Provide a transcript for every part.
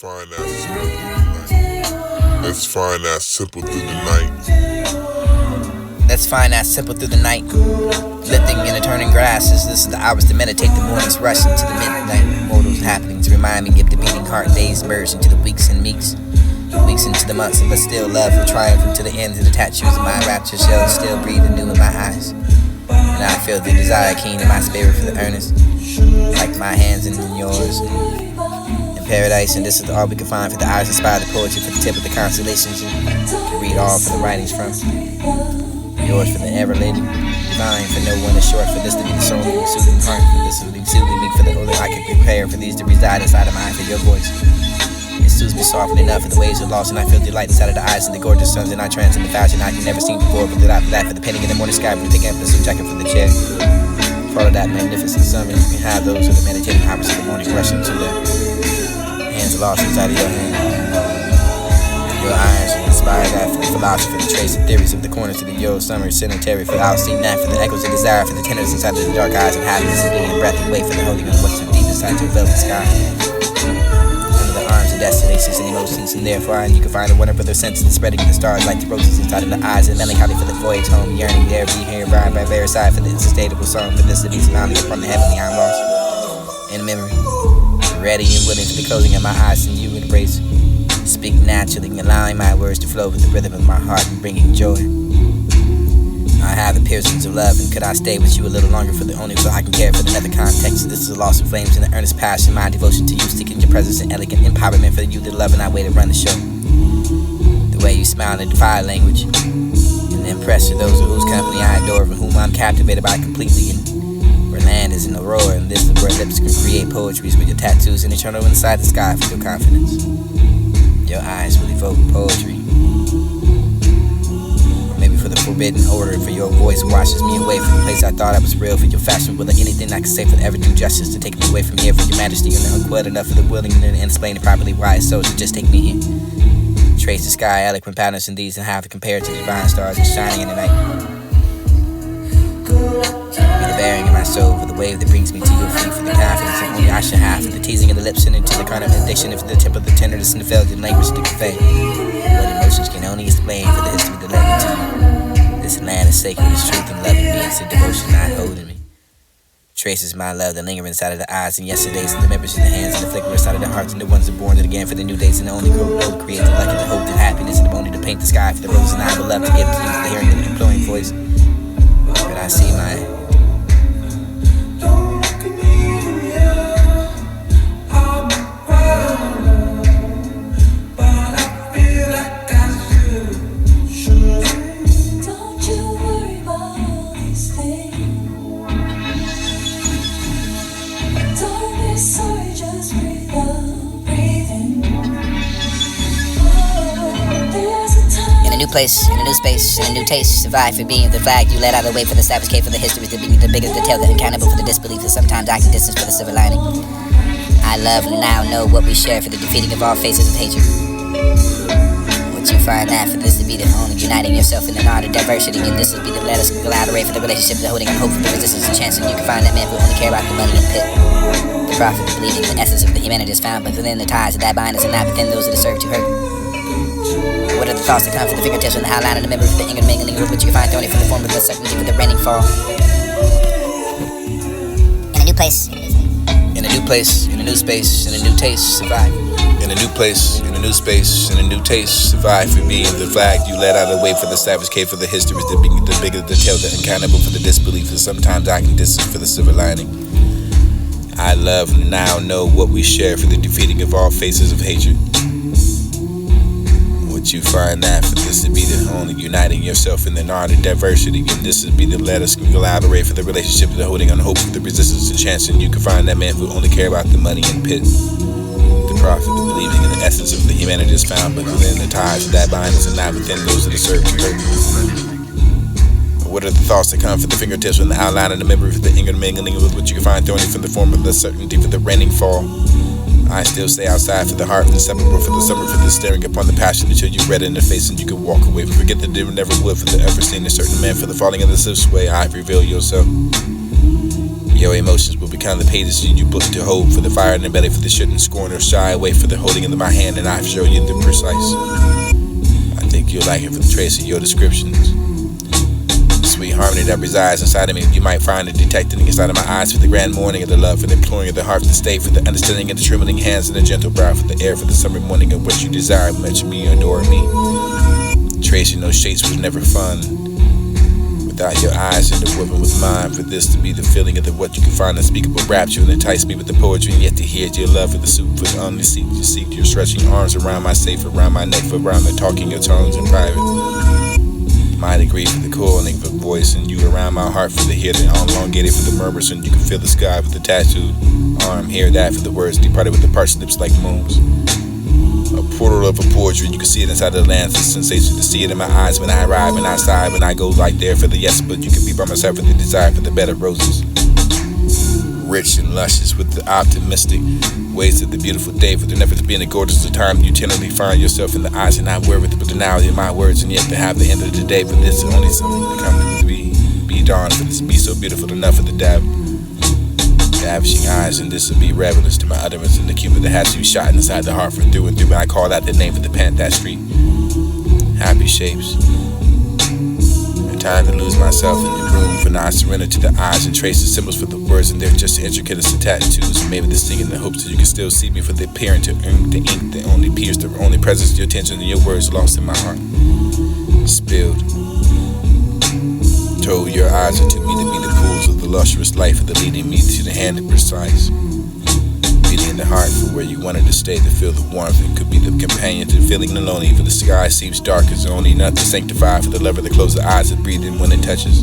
find that simple through the night. Let's find that simple through the night. Let's find that simple through the night. Lifting and turning grasses. This is the hours to meditate. The morning's rush into the midnight. Mortals happening to remind me. Give the beating heart. Days merge into the weeks and meeks. Weeks into the months. But still love will triumph into the ends of the tattoos of my rapture shells. Still breathe anew in my eyes. And I feel the desire keen in my spirit for the earnest. Like my hands in yours. Paradise, and this is all we can find for the eyes inspire the poetry for the tip of the constellations. You can read all for the writings from yours for the ever lady divine, for no one is short for this to be the soul of the soothing heart, for this to be soothing me for the older I can prepare for these to reside inside of mine for your voice. It soothes me softly enough for the waves are lost, and I feel delight inside of the eyes of the gorgeous suns, and I trance in the fashion I can never seen before. But after that, for the penning in the morning sky, for the taking up the suit jacket from the chair. Follow that magnificent sun, and you can have those who are meditating hours of the morning rushing to the hands lost inside of your hand. Your eyes inspire that for the philosophy, the trace of theories of the corners to the yo summer cemetery. For I'll see that for the echoes of desire, for the tenderness inside of the dark eyes of happiness and being breath and wait for the holding of what's too deep inside your velvet sky. Under the arms of destinations and emotions, and therefore you can find a wonder for their senses spreading in the stars like the roses inside of the eyes and melancholy for the voyage home, yearning there, be here, ride by their side for the unsustainable song, for this to be surrounded upon the heavenly I'm lost in memory. Ready and willing for the closing of my eyes and you embrace. Speak naturally, allowing my words to flow with the rhythm of my heart and bringing joy. I have the piercings of love, and could I stay with you a little longer for the only so I can care for another context. This is a loss of flames and the earnest passion, my devotion to you, seeking your presence and elegant empowerment for you, the love and I way to run the show. The way you smile and defy language, and impress to those of whose company I adore, and whom I'm captivated by completely. Where land is an aurora, and this is where lips can create poetries with your tattoos and eternal inside the sky for your confidence. Your eyes will evoke poetry. Or maybe for the forbidden order, for your voice washes me away from the place I thought I was real, for your fashion will anything I can say for the ever do justice to take me away from here, for your majesty and the unquoted enough for the willing and explain it properly why it's so to just take me here. Trace the sky, eloquent patterns in these, and have to compare it to divine stars and shining in the night. Bearing in my soul for the wave that brings me to your feet, for the confidence that only I should have, for the teasing of the lips and into the kind of addiction, and for the temper, the tenderness, and the velvet language to convey what emotions can only explain, for the history that led me to you. This land is sacred, its truth and love in me, it's a devotion not holding me. Traces my love that linger inside of the eyes and yesterdays, and the members in the hands and the flicker inside of the hearts, and the ones that born it again for the new days, and the only hope create the luck and the hope and happiness, and the only to paint the sky for the roses, and I would love to give to you the hearing of the glowing voice. But I see my place, in a new space, in a new taste. Survive for being the flag you let out of the way for the savage cave for the histories that beneath the biggest detail, the uncountable for the disbelief, and sometimes I can distance for the silver lining. I love and now know what we share for the defeating of all faces of hatred. Would you find that for this to be the only uniting yourself in an art of diversity, and this would be the let us collaborate for the relationship, the holding on hope for the resistance and chance, and you can find that man who only care about the money and pit. The prophet, the believing, the essence of the humanity is found, but within the ties of that bind us and not within those that serve to hurt. What are the thoughts that come from the fingertips and the outline of the memory for the inner mingling with which you can find thorny from the form of the certainty for the raining fall? In a new place. In a new place, in a new space, in a new taste, survive. In a new place, in a new space, in a new taste, survive for being the flag you let out of the way for the savage cave for the histories that being the bigger the tale, the uncountable for the disbelief, and sometimes I can distance for the silver lining. I love and now know what we share for the defeating of all faces of hatred. You find that for this to be the only uniting yourself in the art of diversity, and this would be the let us collaborate for the relationship, the holding on hope for the resistance and chance, and you can find that man who only care about the money and pit. The prophet, the believing in the essence of the humanity is found, but within the ties of that bind us and not within those that are served to hurt. What are the thoughts that come from the fingertips and the outline of the memory for the inner mingling with which you can find thorny from the form of the certainty for the raining fall? I still stay outside for the heart, inseparable for the summer, for the staring upon the passion until you red in the face and you can walk away. Forget that there never would for the ever seen a certain man for the falling of the swift way. I reveal yourself. Your emotions will become the pages you book to hold. For the fire in the belly, for the shouldn't scorn or shy away. For the holding into my hand, and I show you the precise. I think you'll like it for the trace of your descriptions. The sweet harmony that resides inside of me, you might find it detected inside of my eyes. For the grand morning of the love, for the imploring of the heart to stay. For the understanding of the trembling hands and the gentle brow. For the air, for the summer morning of what you desire. Mention me, adore me. Tracing those shapes was never fun without your eyes interwoven with mine. For this to be the feeling of the what you can find unspeakable rapture and entice me with the poetry, and yet to hear your love for the soup for the only seek you seek your stretching arms around my safe, around my neck, for around the talking your tongues in private. My degree for the coiling for voice, and you around my heart for the hear the elongated for the murmurs, and you can feel the sky with the tattooed arm. Hear that for the words departed with the parched lips like moons. A portal of a poetry, you can see it inside the lands. The sensation to see it in my eyes when I arrive and outside. When I go like there for the yes, but you can be by myself for the desire for the bed of roses. Rich and luscious with the optimistic ways of the beautiful day. For there never to be in the gorgeous of time, you tenderly find yourself in the eyes and I wear with the banality of my words, and yet to have the end of the day. For this is only something to come to be dawn. For this to be so beautiful enough for the ravishing eyes, and this will be reverence to my utterance, and the cupid that has to be shot inside the heart from through and through. When I call out the name for the pen that street, happy shapes, and time to lose myself in the room. For now I surrender to the eyes and trace the symbols for the words, and they're just intricate as the tattoos. And maybe this thing in the hopes that you can still see me for the appearing to the ink that only appears, the only presence, your attention, and your words lost in my heart, spilled. Told your eyes are to me to be the pools of the lustrous life, of the leading me to the hand of precise. Beating in the heart for where you wanted to stay, to feel the warmth. It could be the companion to feeling lonely. For the sky seems dark as only enough to sanctify. For the lover to close the eyes and breathe in when it touches.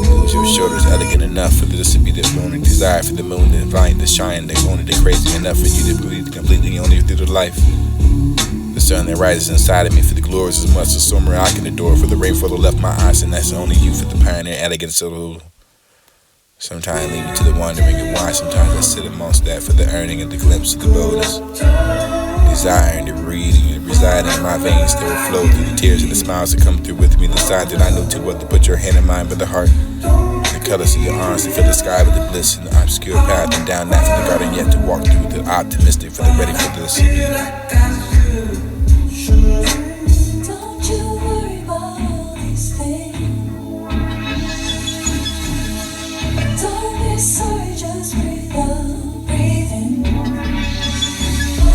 Close your shoulders elegant enough for this to be the only desire. For the moon to invite the shine, they only the crazy enough for you to breathe completely only through the life. The sun that rises inside of me for the glories as much as summer I can adore. For the rainfall that left my eyes, and that's only you for the pioneer elegance of the sometimes lead me to the wondering of why. Sometimes I sit amongst that for the earning of the glimpse of the boldness. Desiring to read and residing in my veins still flow through the tears and the smiles that come through with me. The sign that I know too well to put your hand in mine, but the heart, the colors of your arms to fill the sky with the bliss and the obscure path, and down that for the garden yet to walk through. The optimistic for the ready for this. Don't you worry about these things. Don't be sorry, just breathe out, breathe in. Oh,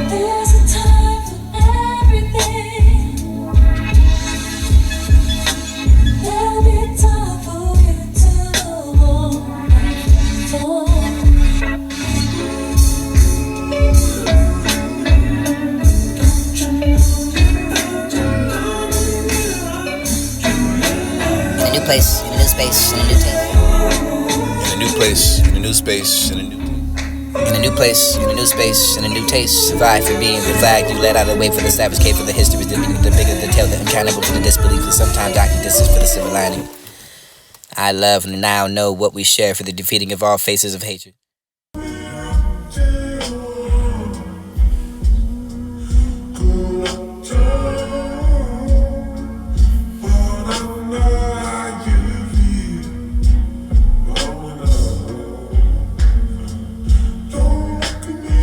there's a time for everything. There'll be time for you to move on. Place, in a new space, in a new team. In a new place, in a new space, in a new In a new place, in a new space, in a new taste. Survive for being the flag you let out of the way for the savage cave for the histories, the bigger the tale, the uncountable for the disbelief, and sometimes dark distance for the silver lining. I love and now know what we share for the defeating of all faces of hatred.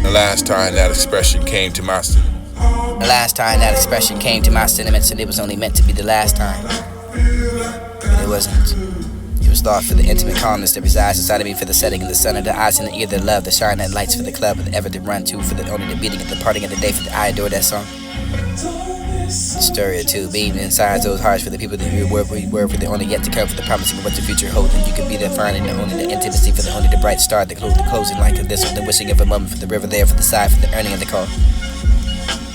The last time that expression came to my The last time that expression came to my sentiments, and it was only meant to be the last time. But it wasn't. It was thought for the intimate calmness that resides inside of me, for the setting of the sun, and the eyes in the ear, the love, the shine that lights for the club, and the ever to run to, for the only the beating of the parting of the day, for the I adore that song. Story or two, beating inside those hearts for the people that we were for the only yet to come, for the promising of what the future holds, and you could be there finding the only the intimacy, for the only the bright star, the closing light of this, for the wishing of a moment, for the river there, for the side, for the earning of the call.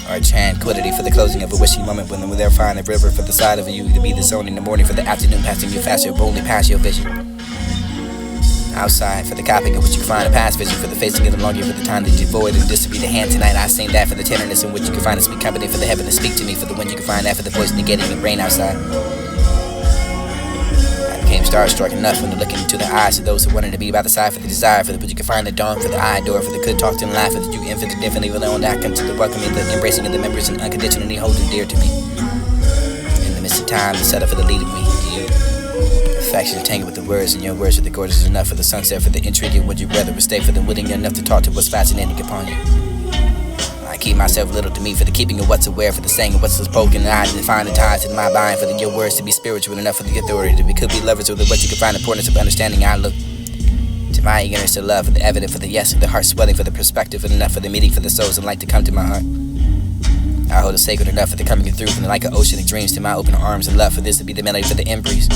Or tranquility for the closing of a wishing moment when we're there find the river for the side of you to be the zone in the morning for the afternoon passing you faster, boldly past your vision. Outside for the copying of what you can find a past vision for the facing of the longing for the time that you void, and this to be the hand tonight. I sing that for the tenderness in which you can find a sweet company for the heaven to speak to me, for the wind you can find that for the voice negating the rain outside. I became starstruck enough when looking into the eyes of those who wanted to be by the side for the desire for the but you can find the dawn for the I adore for the good talk and laugh for the you infinite definitely alone that come to the welcoming, the embracing of the members and unconditionally holding dear to me. In the midst of time, the setup for the leading me to you. affection, tangled with the words, and your words with the gorgeous enough for the sunset, for the intrigue. Would you rather stay for the witting enough to talk to what's fascinating upon you? I keep myself little to me for the keeping of what's aware, for the saying of what's spoken, and I define the ties in my mind for your words to be spiritual enough for the authority to be could be lovers with what you can find importance of understanding. I look to my eagerness to love, for the evident, for the yes, for the heart swelling, for the perspective, and enough for the meeting, for the souls and light to come to my heart. I hold it sacred enough for the coming through, from the like an ocean of dreams to my open arms and love, for this to be the melody for the embrace,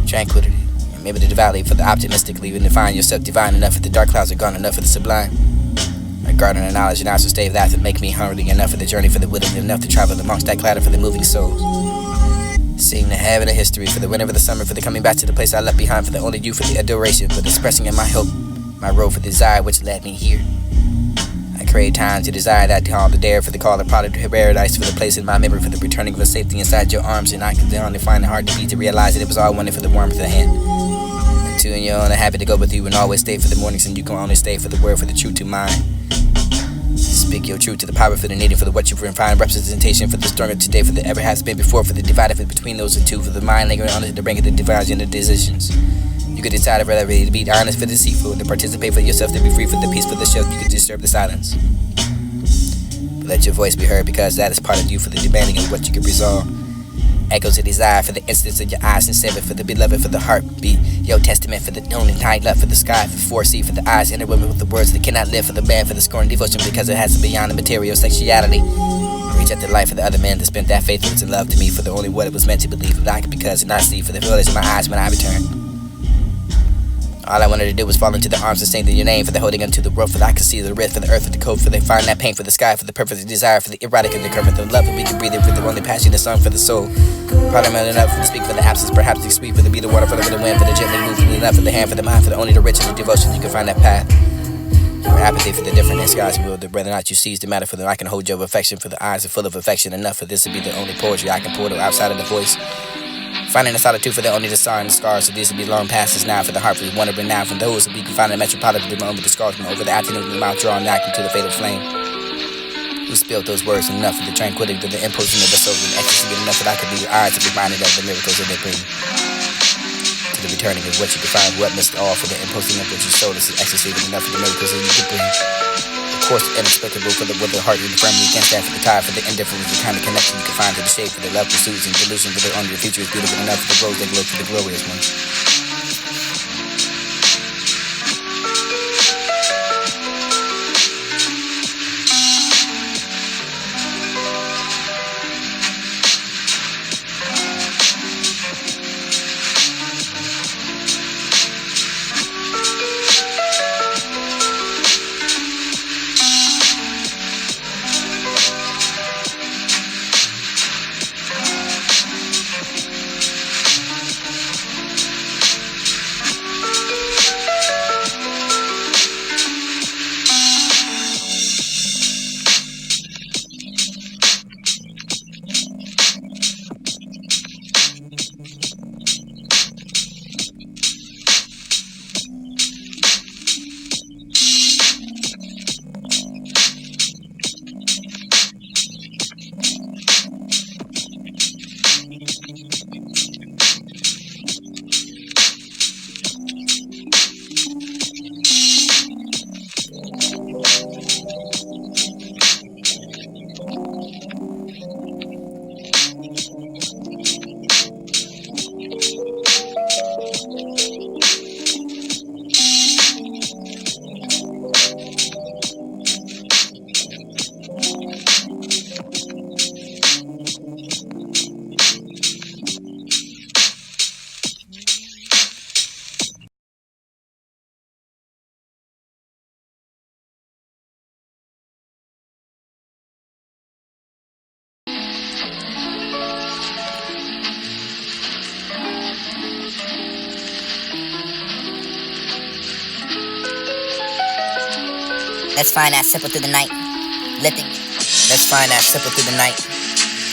tranquility, and maybe the valley for the optimistically, and define yourself divine enough for the dark clouds are gone enough for the sublime. A garden of knowledge and I sustain that make me hungry enough for the journey, for the willing enough to travel amongst that clatter for the moving souls. Seeing the heaven of history, for the winter of the summer, for the coming back to the place I left behind, for the only you, for the adoration, for the expressing of my hope, my road for desire which led me here. I crave time to desire that call to dare, for the call of product to paradise, for the place in my memory, for the returning of a safety inside your arms, and I can only find it hard to beat to realize that it was all wanted for the warmth of the hand. And to and your own, I'm happy to go with you and always stay for the mornings, and you can only stay for the word, for the truth to mine. Speak your truth to the power for the needed, for the what you find representation, for the stronger today, for the ever has been before, for the divided between those two, for the mind lingering on it to bring it the division of decisions. You could decide whether to be honest for the seafood, to participate for yourself, to be free for the peace, for the shelf. You could disturb the silence. But let your voice be heard, because that is part of you, for the demanding of what you can resolve. Echoes of desire for the instance of your eyes and seven, for the beloved, for the heartbeat, your testament, for the only night love, for the sky, for foresee, for the eyes, inner women with the words that cannot live, for the man, for the scorn devotion, because it has to be beyond the material sexuality. Reach out the life for the other man that spent that faithfulness and love to me, for the only what it was meant to believe, like because and I see, for the village in my eyes when I return. All I wanted to do was fall into the arms and sing your name, for the holding unto the world, for I could see the rift, for the earth, for the code, for they find that pain, for the sky, for the perfect desire, for the erotic and the current, the love, and we can breathe it, for the only passionate song for the soul. Parliament enough for the speak, for the absence, perhaps the sweet, for the beat of water, for the wind, for the gently moving enough, for the hand, for the mind, for the only the rich and the devotion, you can find that path. For apathy, for the different in skies will, whether or not you seize the matter, for the I can hold your affection, for the eyes are full of affection enough, for this to be the only poetry I can pour outside of the voice. Finding the solitude for the only the star and the scars, so these will be long passes now for the heart, for the wonder renowned from those who we can find in the metropolitan over the scars from over the afternoon of the mouth drawn back into the fatal flame. Who spilled those words enough for the tranquility of the impulsion of the soul and ecstasy enough that I could be your eyes to be reminded of the miracles that they bring. To the returning of what you can find, what missed all for the impulsion of what you sold is ecstasy enough for the miracles that you could bring. Of course, inexplicable for the with the heart and the firmly against that, for the tie, for the indifference, the kind of connection you can find to the shade, for the love pursuits and delusion, for the only the future is beautiful enough for the rose that glow for the glorious ones. Let's find that simple through the night, lifting. Let's find that simple through the night,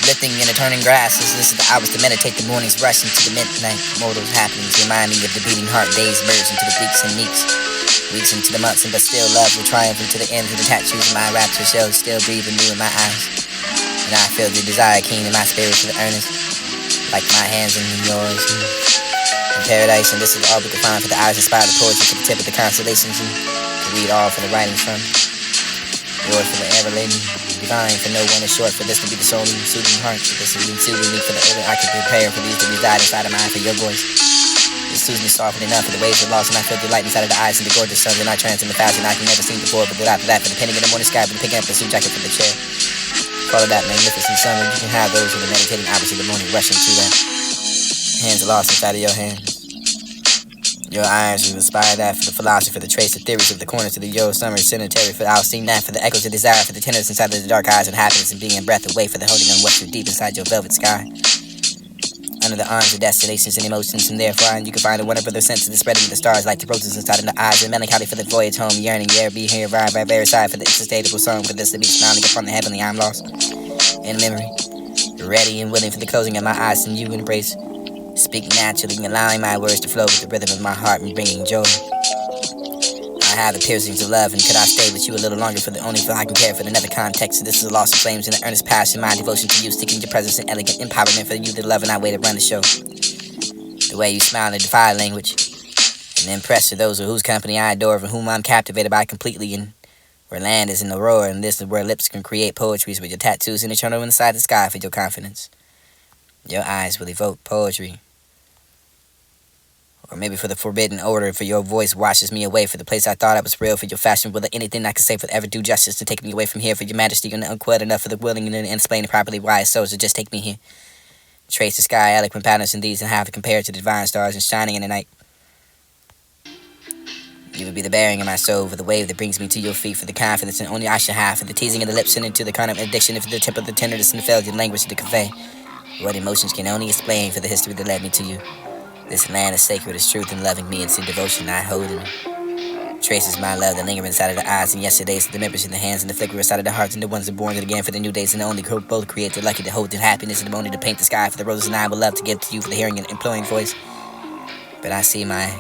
lifting in the turning grasses. This is the hours to meditate the morning's rush into the midnight. Mortals happenings remind me of the beating heart. Days merge into the weeks and weeks into the months, and but still love will triumph into the end. Of the tattoos of my rapture shells still breathing new in my eyes, and I feel the desire keen in my spirit for the earnest. like my hands in yours. In paradise, and this is all we can find for the eyes inspired the poetry to the tip of the constellations, and to read all for the writings from yours for the ever laden divine, for no one is short, for this to be the soul soothing heart, for this to be soothing me, for the odor I can prepare for these to reside inside of mine, for your voice. It soothes me softly enough, for the waves are lost, and I feel the light inside of the eyes, and the gorgeous suns, and I trance in the fashion I can never seen before, but after that, for the penning in the morning sky, for the picking up the suit jacket for the chair. Follow that magnificent summer, you can have those who are meditating hours of the morning, rushing to that. Hands are lost inside of your hands. Your eyes will inspire that, for the philosophy, for the trace, the theories of the corners to the yo summer cemetery, for I'll sing that, for the echoes of desire, for the tenderness inside of the dark eyes, and happiness and being breath away, for the holding on what's too deep inside your velvet sky. Under the arms of destinations and emotions, and therefore you can find a wonder for the sense of the spreading of the stars like the roses inside of the eyes, and melancholy for the voyage home, yearning, yeah, be here, right by very side, for the unsustainable song, for this to be smiling upon the heavenly, I'm lost in memory, ready and willing for the closing of my eyes and you embrace. Speak naturally, allowing my words to flow with the rhythm of my heart and bringing joy. I have the piercings of love, and could I stay with you a little longer for the only feel I can care for another context? So this is a loss of flames and an earnest passion, my devotion to you, sticking your presence and elegant empowerment for you, the love and I way to run the show. The way you smile and defy language, and impress to those whose company I adore, for whom I'm captivated by completely, and where land is in the roar, and this is where lips can create poetries with your tattoos and eternal inside the sky for your confidence. Your eyes will evoke poetry. Or maybe for the forbidden odor, for your voice washes me away, for the place I thought I was real, for your fashion, will anything I could say forever do justice to take me away from here, for your majesty and unquoted enough for the willing and explaining properly why it's so, so just take me here. Trace the sky, eloquent patterns in these, and have to compare it to the divine stars and shining in the night. You would be the bearing of my soul, for the wave that brings me to your feet, for the confidence and only I should have, for the teasing of the lips and into the kind of addiction, and for the tip of the tenderness and the failure language to convey what emotions can only explain, for the history that led me to you. This land is sacred as truth, and loving me into devotion I hold in. Traces my love that linger inside of the eyes, and yesterdays the members in the hands, and the flicker inside of the hearts, and the ones that born again for the new days, and the only group both created lucky to hold in happiness, and the only to paint the sky for the roses, and I would love to give to you for the hearing and imploring voice. But I see my